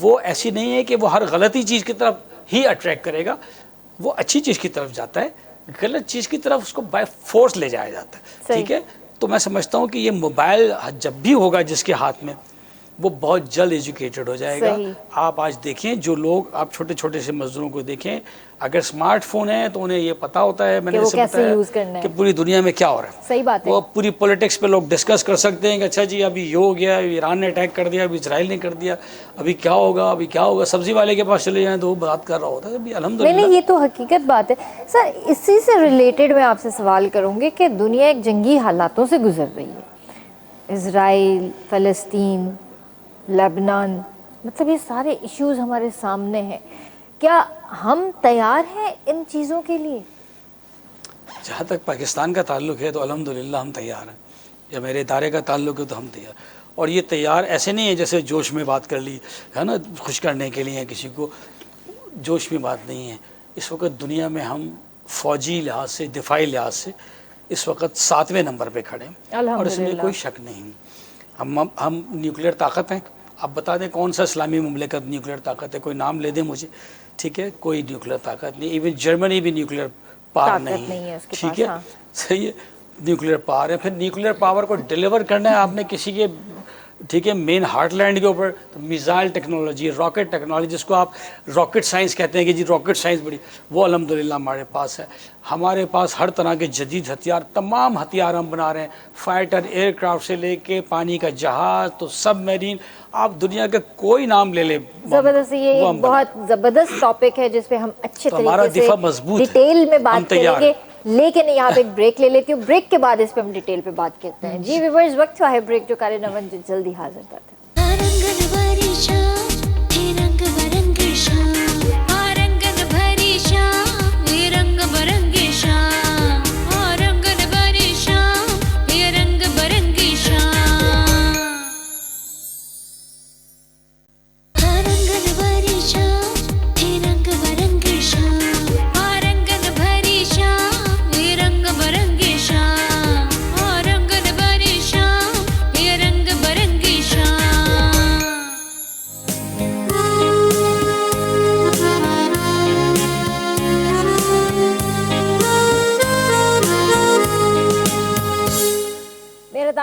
وہ ایسی نہیں ہے کہ وہ ہر غلطی چیز کی طرف ہی اٹریکٹ کرے گا، وہ اچھی چیز کی طرف جاتا ہے، غلط چیز کی طرف اس کو بائی فورس لے جایا جاتا ہے. ٹھیک ہے، تو میں سمجھتا ہوں کہ یہ موبائل جب بھی ہوگا جس کے ہاتھ میں، وہ بہت جلد ایجوکیٹڈ ہو جائے گا. آپ آج دیکھیں جو لوگ، آپ چھوٹے چھوٹے سے مزدوروں کو دیکھیں، اگر اسمارٹ فون ہے تو انہیں یہ پتا ہوتا ہے، میں نے جیسے بتایا کہ پوری دنیا میں کیا ہو رہا ہے. صحیح بات ہے. وہ پوری پولیٹکس پہ لوگ ڈسکس کر سکتے ہیں کہ اچھا جی ابھی یہ ہو گیا، ایران نے اٹیک کر دیا، ابھی اسرائیل نے کر دیا، ابھی کیا ہوگا، ابھی کیا ہوگا. سبزی والے کے پاس چلے جائیں تو وہ بات کر رہا ہوتا ہے. ابھی الحمدللہ نہیں، یہ تو حقیقت بات ہے. سر اسی سے ریلیٹڈ میں آپ سے سوال کروں گی کہ دنیا ایک جنگی حالاتوں سے گزر رہی ہے، اسرائیل، فلسطین، لبنان، مطلب یہ سارے ایشوز ہمارے سامنے ہیں. کیا ہم تیار ہیں ان چیزوں کے لیے؟ جہاں تک پاکستان کا تعلق ہے تو الحمدللہ ہم تیار ہیں. یا میرے ادارے کا تعلق ہے تو ہم تیار. اور یہ تیار ایسے نہیں ہے جیسے جوش میں بات کر لی ہے نا، خوش کرنے کے لیے کسی کو. جوش میں بات نہیں ہے. اس وقت دنیا میں ہم فوجی لحاظ سے، دفاعی لحاظ سے اس وقت 7ویں نمبر پہ کھڑے ہیں، اور اس میں کوئی شک نہیں. ہم نیوکلیئر طاقت ہیں. آپ بتا دیں کون سا اسلامی مملکت نیوکلیئر طاقت ہے، کوئی نام لے دیں مجھے. ٹھیک ہے، کوئی نیوکلیئر طاقت نہیں. ایون جرمنی بھی نیوکلیئر پاور نہیں ہے. ٹھیک ہے، صحیح ہے، نیوکلیئر پاور ہے. پھر نیوکلیئر پاور کو ڈیلیور کرنا ہے آپ نے کسی کے، ٹھیک ہے، مین ہارٹ لینڈ کے اوپر، تو میزائل ٹیکنالوجی، راکٹ ٹیکنالوجی، جس کو آپ راکٹ سائنس کہتے ہیں کہ جی راکٹ سائنس بڑی، وہ الحمدللہ ہمارے پاس ہے. ہمارے پاس ہر طرح کے جدید ہتھیار، تمام ہتھیار ہم بنا رہے ہیں، فائٹر ایئر کرافٹ سے لے کے پانی کا جہاز تو سب میرین، آپ دنیا کا کوئی نام لے لیں. زبردست، یہ ایک بہت زبردست ٹاپک ہے جس پہ ہم اچھے طریقے سے ڈیٹیل میں بات کریں گے. لیکن یہاں پہ ایک بریک لے لیتی ہوں، بریک کے بعد اس پہ ہم ڈیٹیل پہ بات کرتے ہیں. جی ویورز، وقت ہوا ہے بریک جو کرے نون جلدی حاضر کرتے ہیں.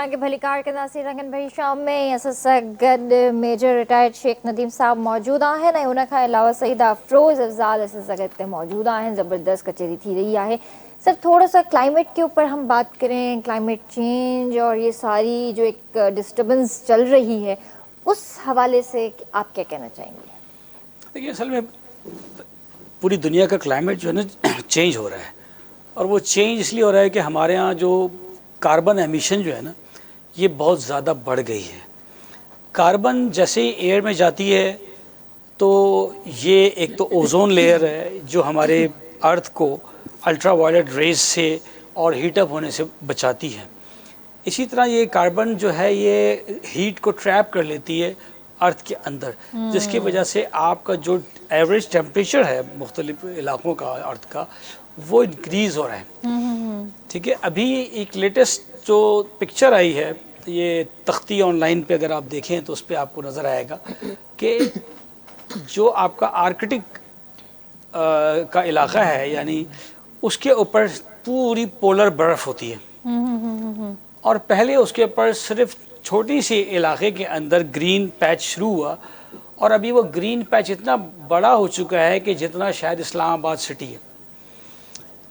کہ بھلی کار کے ناسی رنگن بھری شام میں اسسگڈ میجر ریٹائرڈ شیخ ندیم صاحب موجود ہیں. ان کا علاوہ سعید افروز افضال اسسگڈ موجود ہیں. زبردست کچہری تھی رہی ہے. سر تھوڑا سا کلائمیٹ کے اوپر ہم بات کریں، کلائمیٹ چینج اور یہ ساری جو ایک ڈسٹربنس چل رہی ہے، اس حوالے سے آپ کیا کہنا چاہیں گے؟ دیکھیے، اصل میں پوری دنیا کا کلائمیٹ جو ہے نا چینج ہو رہا ہے، اور وہ چینج اس لیے ہو رہا ہے کہ ہمارے ہاں جو کاربن ایمیشن جو ہے نا یہ بہت زیادہ بڑھ گئی ہے. کاربن جیسے ہی ایئر میں جاتی ہے تو یہ ایک تو اوزون لیئر ہے جو ہمارے ارتھ کو الٹرا وائلٹ ریز سے اور ہیٹ اپ ہونے سے بچاتی ہے. اسی طرح یہ کاربن جو ہے یہ ہیٹ کو ٹریپ کر لیتی ہے ارتھ کے اندر، جس کی وجہ سے آپ کا جو ایوریج ٹیمپریچر ہے مختلف علاقوں کا ارتھ کا، وہ انکریز ہو رہا ہے. ٹھیک ہے، ابھی ایک لیٹسٹ جو پکچر آئی ہے، یہ تختی آن لائن پہ اگر آپ دیکھیں تو اس پہ آپ کو نظر آئے گا کہ جو آپ کا آرکٹک کا علاقہ ہے، یعنی اس کے اوپر پوری پولر برف ہوتی ہے، اور پہلے اس کے اوپر صرف چھوٹی سی علاقے کے اندر گرین پیچ شروع ہوا، اور ابھی وہ گرین پیچ اتنا بڑا ہو چکا ہے کہ جتنا شاید اسلام آباد سٹی ہے.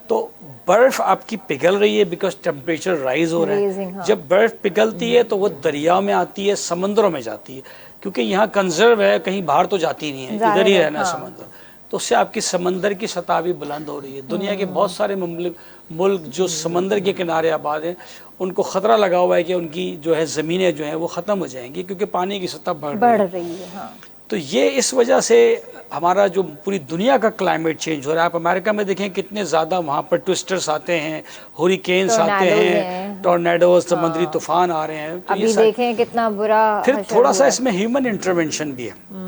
تو برف آپ کی پگھل رہی ہے بیکاز ٹیمپریچر رائز ہو رہا ہے. جب برف پگھلتی ہے تو وہ دریا میں آتی ہے، سمندروں میں جاتی ہے، کیونکہ یہاں کنزرو ہے، کہیں باہر تو جاتی نہیں ہے، ادھر ہی رہنا ہے سمندر. تو اس سے آپ کی سمندر کی سطح بھی بلند ہو رہی ہے. دنیا کے بہت سارے ملک جو سمندر کے کنارے آباد ہیں، ان کو خطرہ لگا ہوا ہے کہ ان کی جو ہے زمینیں جو ہیں وہ ختم ہو جائیں گی کیونکہ پانی کی سطح بڑھ رہی ہے. تو یہ اس وجہ سے ہمارا جو پوری دنیا کا کلائمیٹ چینج ہو رہا ہے. آپ امریکہ میں دیکھیں کتنے زیادہ وہاں پر ٹوسٹرز آتے ہیں، ہوریکینز آتے ہیں، ٹورنیڈوز، سمندری طوفان آ رہے ہیں. ابھی دیکھیں کتنا برا. پھر تھوڑا سا اس میں ہیومن انٹرونشن بھی ہے.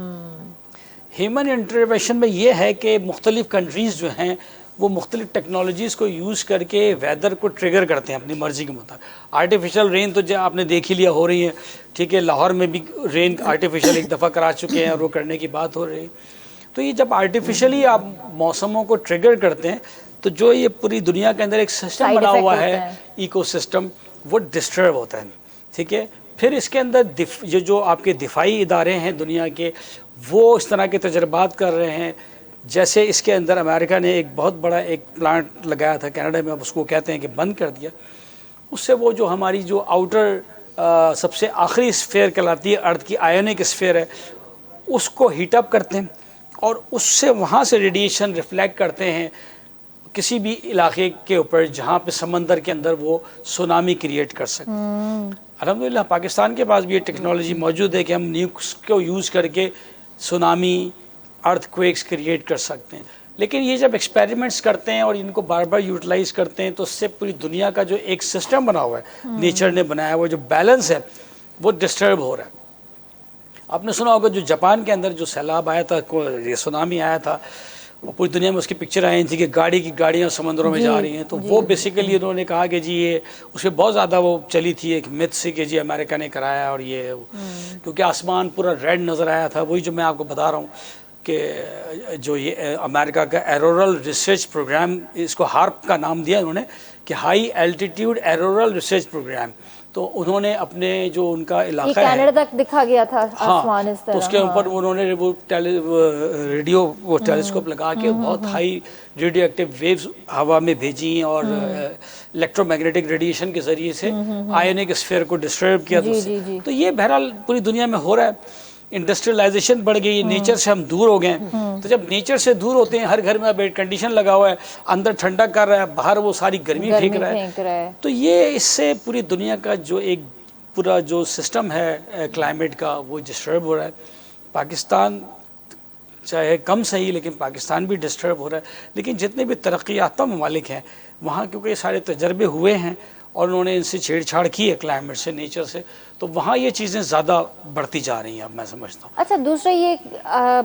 ہیومن انٹرونشن میں یہ ہے کہ مختلف کنٹریز جو ہیں وہ مختلف ٹیکنالوجیز کو یوز کر کے ویدر کو ٹریگر کرتے ہیں اپنی مرضی کے مطابق. آرٹیفیشیل رین تو جو آپ نے دیکھ ہی لیا ہو رہی ہے, ٹھیک ہے, لاہور میں بھی رین آرٹیفیشیل ایک دفعہ کرا چکے ہیں اور وہ کرنے کی بات ہو رہی ہے. تو یہ جب آرٹیفیشلی آپ موسموں کو ٹریگر کرتے ہیں تو جو یہ پوری دنیا کے اندر ایک سسٹم بنا ہوا ہے ایکو سسٹم, وہ ڈسٹرب ہوتا ہے, ٹھیک ہے. پھر اس کے اندر یہ جو آپ کے دفاعی ادارے ہیں دنیا کے, وہ اس طرح کے تجربات کر رہے ہیں. جیسے اس کے اندر امریکہ نے ایک بہت بڑا ایک پلانٹ لگایا تھا کینیڈا میں, اب اس کو کہتے ہیں کہ بند کر دیا. اس سے وہ جو ہماری جو آؤٹر سب سے آخری اسفیئر کہلاتی ہے ارتھ کی, آئونک اسفیئر ہے, اس کو ہیٹ اپ کرتے ہیں اور اس سے وہاں سے ریڈیشن ریفلیکٹ کرتے ہیں کسی بھی علاقے کے اوپر جہاں پہ سمندر کے اندر وہ سونامی کریٹ کر سکتے ہیں. الحمدللہ پاکستان کے پاس بھی یہ ٹیکنالوجی موجود ہے کہ ہم نیوکس کو یوز کر کے سونامی, ارتھ کویکس کریٹ کر سکتے ہیں. لیکن یہ جب ایکسپیریمنٹس کرتے ہیں اور ان کو بار بار یوٹیلائز کرتے ہیں تو اس سے پوری دنیا کا جو ایک سسٹم بنا ہوا ہے, نیچر نے بنایا ہوا جو بیلنس ہے, وہ ڈسٹرب ہو رہا ہے. آپ نے سنا ہوگا جو جاپان کے اندر جو سیلاب آیا تھا, یہ سونامی آیا تھا, پوری دنیا میں اس کی پکچر آئی تھی کہ گاڑی کی گاڑیاں سمندروں میں جا رہی ہیں. تو وہ بیسیکلی انہوں نے کہا کہ جی یہ اس پہ بہت زیادہ وہ چلی تھی ایک مت سی کہ جی امریکہ نے کرایا, اور یہ کیونکہ آسمان پورا ریڈ نظر آیا تھا. وہی جو میں آپ کو بتا رہا ہوں کہ جو یہ امریکہ کا ایرورل ریسرچ پروگرام, اس کو ہارپ کا نام دیا انہوں نے کہ ہائی الٹیٹیوڈ ایرورل ریسرچ پروگرام. تو انہوں نے اپنے جو ان کا علاقہ ہے کینیڈا تک دکھا گیا تھا آسمان اس طرح, تو اس کے اوپر انہوں نے وہ ریڈیو وہ ٹیلیسکوپ لگا کے بہت ہائی ریڈیو ایکٹیو ویوز ہوا میں بھیجی اور الیکٹرو میگنیٹک ریڈیشن کے ذریعے سے آئونک اسفیئر کو ڈسٹرب کیا. تو یہ بہرحال پوری دنیا میں ہو رہا ہے. انڈسٹریلائزیشن بڑھ گئی, نیچر سے ہم دور ہو گئے ہیں. تو جب نیچر سے دور ہوتے ہیں, ہر گھر میں اب ایئر کنڈیشن لگا ہوا ہے, اندر ٹھنڈا کر رہا ہے, باہر وہ ساری گرمی پھینک رہا ہے. تو یہ اس سے پوری دنیا کا جو ایک پورا جو سسٹم ہے کلائمیٹ کا, وہ ڈسٹرب ہو رہا ہے. پاکستان چاہے کم صحیح, لیکن پاکستان بھی ڈسٹرب ہو رہا ہے. لیکن جتنے بھی ترقی یافتہ ممالک ہیں وہاں کیونکہ یہ سارے تجربے ہوئے ہیں اور انہوں نے ان سے چھیڑ چھاڑ کی ہے کلائمیٹ سے, نیچر سے, تو وہاں یہ چیزیں زیادہ بڑھتی جا رہی ہیں اب میں سمجھتا ہوں. اچھا دوسرا یہ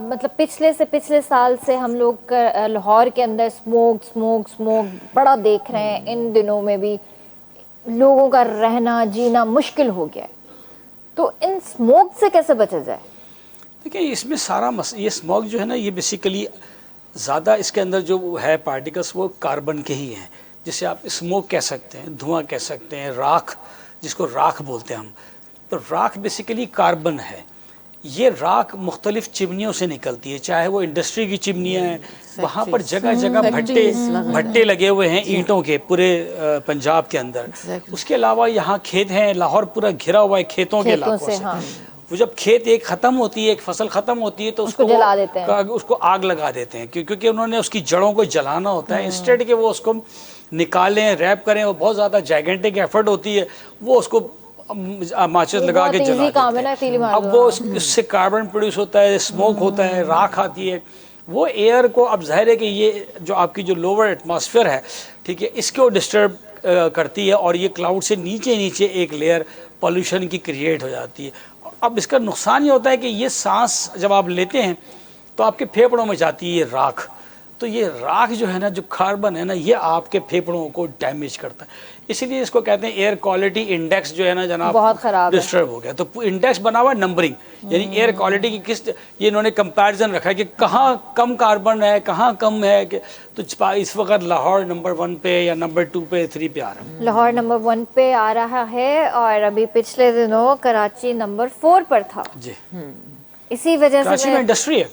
مطلب پچھلے سال سے ہم لوگ لاہور کے اندر سموک بڑا دیکھ رہے ہیں. ان دنوں میں بھی لوگوں کا رہنا جینا مشکل ہو گیا ہے, تو ان سموک سے کیسے بچا جائے؟ دیکھیں اس میں سارا یہ اسموگ جو ہے نا, یہ بیسیکلی زیادہ اس کے اندر جو ہے پارٹیکلس وہ کاربن کے ہی ہیں, جسے آپ اسموک کہہ سکتے ہیں, دھواں کہہ سکتے ہیں, راکھ جس کو راکھ بولتے ہیں ہم. تو راکھ بیسیکلی کاربن ہے. یہ راکھ مختلف چمنیوں سے نکلتی ہے, چاہے وہ انڈسٹری کی چمنیاں ہیں, وہاں پر جگہ جگہ بھٹے لگے ہوئے ہیں اینٹوں کے پورے پنجاب کے اندر. اس کے علاوہ یہاں کھیت ہیں, لاہور پورا گھرا ہوا ہے کھیتوں کے علاقوں سے. وہ جب کھیت ایک ختم ہوتی ہے, ایک فصل ختم ہوتی ہے, تو اس کو جلا دیتے ہیں, اس کو آگ لگا دیتے ہیں, کیونکہ انہوں نے اس کی جڑوں کو جلانا ہوتا ہے. انسٹیڈ کہ وہ اس کو نکالیں, ریپ کریں, وہ بہت زیادہ جائگنٹک ایفرٹ ہوتی ہے, وہ اس کو ماچس لگا کے جلا دیتے ہیں. اب وہ اس سے کاربن پروڈیوس ہوتا ہے, اسموک ہوتا ہے, راکھ آتی ہے. وہ ایئر کو اب ظاہر ہے کہ یہ جو آپ کی جو لوور ایٹماسفیئر ہے, ٹھیک ہے, اس کو ڈسٹرب کرتی ہے, اور یہ کلاؤڈ سے نیچے ایک لیئر پولوشن کی کریٹ ہو جاتی ہے. اب اس کا نقصان یہ ہوتا ہے کہ یہ سانس جب آپ لیتے ہیں تو آپ کے پھیپھڑوں میں جاتی ہے یہ راکھ. تو یہ راکھ جو ہے نا, جو کاربن ہے نا, یہ آپ کے پھیپھڑوں کو ڈیمیج کرتا ہے. اسی لیے اس کو کہتے ہیں ایئر کوالٹی انڈیکس جو ہے نا جناب, بہت خراب ڈسٹرب ہو گیا. تو انڈیکس بنا ہوا ہے نمبرنگ, یعنی ایئر کوالٹی کی کس, یہ انہوں نے کمپیریزن رکھا ہے کہ کہاں کم کاربن ہے, کہاں کم ہے. تو اس وقت لاہور نمبر 1 پہ یا نمبر 2 پہ 3 پہ آ رہا ہے. لاہور نمبر 1 پہ آ رہا ہے, اور ابھی پچھلے دنوں کراچی نمبر 4 پر تھا. جی, اسی وجہ کراچی سے میں انڈسٹری ہے.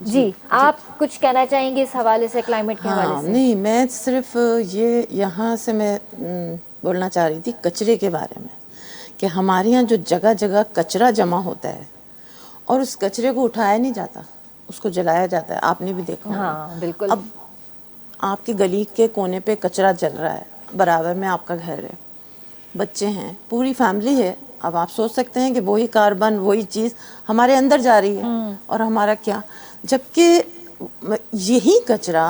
جی, آپ کچھ کہنا چاہیں گے اس حوالے سے, کلائمیٹ کے حوالے سے؟ نہیں, میں صرف یہ یہاں سے میں بولنا چاہ رہی تھی کچرے کے بارے میں, کہ ہمارے یہاں جو جگہ جگہ کچرا جمع ہوتا ہے اور اس کچرے کو اٹھایا نہیں جاتا, اس کو جلایا جاتا ہے. آپ نے بھی دیکھا ہوگا. ہاں بالکل. اب آپ کی گلی کے کونے پہ کچرا جل رہا ہے, برابر میں آپ کا گھر ہے, بچے ہیں, پوری فیملی ہے. اب آپ سوچ سکتے ہیں کہ وہی کاربن, وہی چیز ہمارے اندر جا رہی ہے اور ہمارا کیا. جبکہ یہی کچرا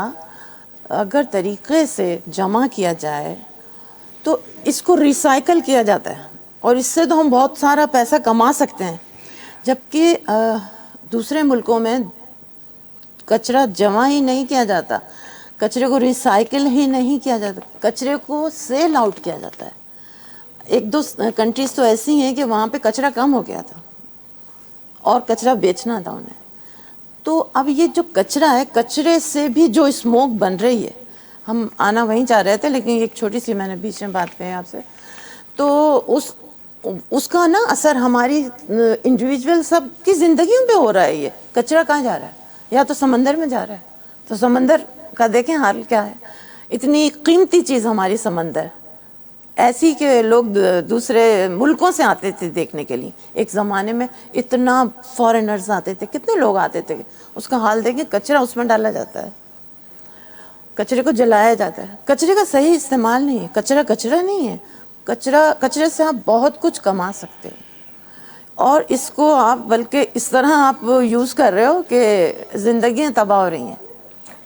اگر طریقے سے جمع کیا جائے تو اس کو ریسائیکل کیا جاتا ہے اور اس سے تو ہم بہت سارا پیسہ کما سکتے ہیں. جبکہ دوسرے ملکوں میں کچرا جمع ہی نہیں کیا جاتا, کچرے کو ریسائیکل ہی نہیں کیا جاتا, کچرے کو سیل آؤٹ کیا جاتا ہے. ایک دو کنٹریز تو ایسی ہیں کہ وہاں پہ کچرا کم ہو گیا تھا اور کچرا بیچنا تھا انہیں. تو اب یہ جو کچرا ہے, کچرے سے بھی جو اسموک بن رہی ہے, ہم آنا وہیں چاہ رہے تھے لیکن ایک چھوٹی سی میں نے بیچ میں بات کہی آپ سے, تو اس کا نا اثر ہماری انڈیویجول سب کی زندگیوں پہ ہو رہا ہے. یہ کچرا کہاں جا رہا ہے؟ یا تو سمندر میں جا رہا ہے. تو سمندر کا دیکھیں حال کیا ہے. اتنی قیمتی چیز ہماری سمندر, ایسی کہ لوگ دوسرے ملکوں سے آتے تھے دیکھنے کے لیے. ایک زمانے میں اتنا فارنرز آتے تھے, کتنے لوگ آتے تھے. اس کا حال دیکھیں, کچرا اس میں ڈالا جاتا ہے, کچرے کو جلایا جاتا ہے. کچرے کا صحیح استعمال نہیں ہے. کچرا کچرا نہیں ہے. کچرے سے آپ بہت کچھ کما سکتے ہو, اور اس کو آپ بلکہ اس طرح آپ یوز کر رہے ہو کہ زندگیاں تباہ ہو رہی ہیں,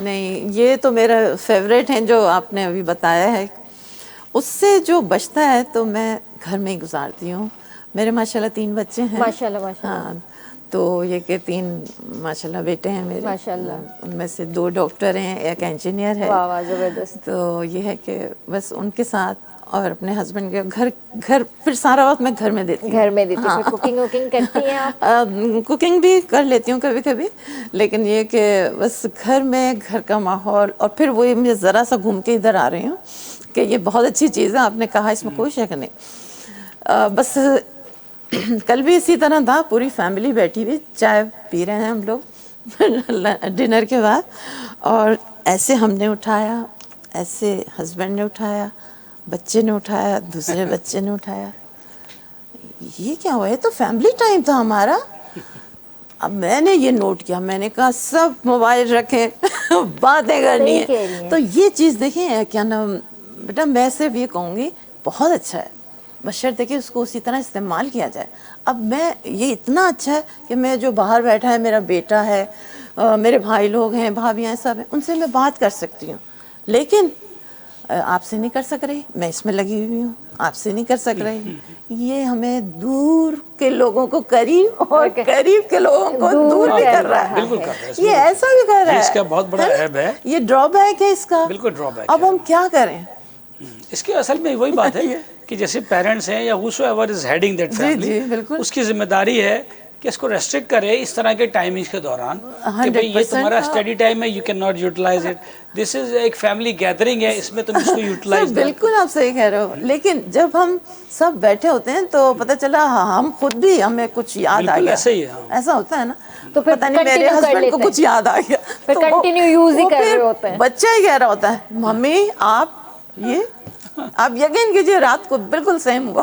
نہیں, یہ تو میرا فیوریٹ ہیں جو آپ نے ابھی بتایا ہے. اس سے جو بچتا ہے تو میں گھر میں ہی گزارتی ہوں. میرے ماشاءاللہ 3 بچے ہیں. ماشاءاللہ ماشاءاللہ. ہاں, تو یہ کہ 3 ماشاءاللہ بیٹے ہیں میرے. ماشاءاللہ. ان میں سے 2 ڈاکٹر ہیں, ایک انجینئر ہے. واہ واہ, زبردست. تو یہ ہے کہ بس ان کے ساتھ اور اپنے ہسبینڈ کے گھر پھر سارا وقت میں گھر میں دیتی ہوں. گھر میں دیتی ہوں. کوکنگ وکنگ کرتی ہیں آپ؟ کوکنگ بھی کر لیتی ہوں کبھی کبھی, لیکن یہ کہ بس گھر میں گھر کا ماحول. اور پھر وہی مجھے ذرا سا گھوم کے ادھر آ رہی ہوں کہ یہ بہت اچھی چیز ہے, آپ نے کہا, اس میں کوئی شک نہیں. بس کل بھی اسی طرح تھا, پوری فیملی بیٹھی ہوئی, چائے پی رہے ہیں ہم لوگ ڈنر کے بعد, اور ایسے ہم نے اٹھایا, ایسے ہسبینڈ نے اٹھایا, بچے نے اٹھایا, دوسرے بچے نے اٹھایا. یہ کیا ہوا, یہ تو فیملی ٹائم تھا ہمارا. اب میں نے یہ نوٹ کیا, میں نے کہا سب موبائل رکھیں, باتیں کرنی ہے. تو یہ چیز دیکھیں, کیا نام بیٹا, میں صرف یہ کہوں گی بہت اچھا ہے, بشرطے کہ اس کو اسی طرح استعمال کیا جائے. اب میں یہ اتنا اچھا ہے کہ میں جو باہر بیٹھا ہے, میرا بیٹا ہے, میرے بھائی لوگ ہیں, بھابیاں ہیں, سب ہیں, ان سے میں بات کر سکتی ہوں. لیکن آپ سے نہیں کر سک رہی, میں اس میں لگی ہوئی ہوں, آپ سے نہیں کر سک رہی. یہ ہمیں دور کے لوگوں کو قریب اور قریب کے لوگوں کو دور بھی کر رہا ہے. بالکل کر رہا ہے, یہ ایسا بھی کر رہا ہے. اس کا بہت بڑا عیب ہے, یہ ڈرا بیک ہے اس کا. بالکل ڈرا بیک. اب ہم کیا کریں؟ اس کے اصل میں وہی بات ہے کہ جیسے پیرنٹس ہیں یا whosoever is heading that family, اس کی ذمہ داری ہے کہ اس کو ریسٹرکٹ کرے اس طرح کے ٹائمنگز کے دوران کہ بھئی یہ تمہارا اسٹڈی ٹائم ہے, you can not utilise it. This is ایک فیملی گیدرنگ ہے, اس میں تم اس کو یوٹیلائز. بالکل آپ صحیح کہہ رہے ہو, لیکن جب ہم سب بیٹھے ہوتے ہیں تو پتہ چلا ہم خود بھی, ہمیں کچھ یاد آ گیا. ایسا ہی ہے, ایسا ہوتا ہے نا, تو پھر پتہ نہیں میرے ہسبینڈ کو کچھ یاد آ گیا, پھر کنٹینیو یوز ہی کر رہے ہوتے ہیں. بچہ ہی کہہ رہا ہوتا ہے, ممی آپ یقین کیجیے رات کو بالکل سیم ہوا.